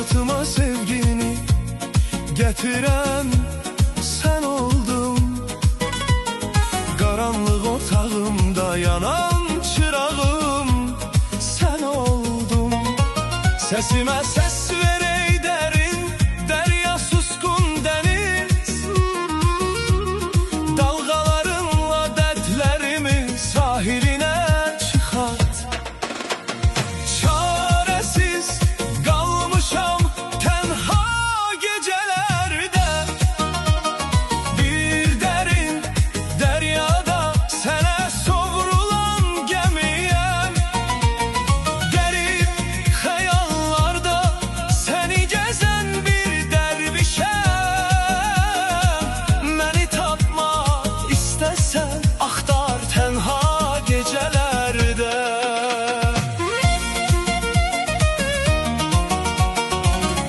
hayatıma sevgini getiren sen oldun. Karanlık otağımda yanan çırağım sen oldun. Sesime ses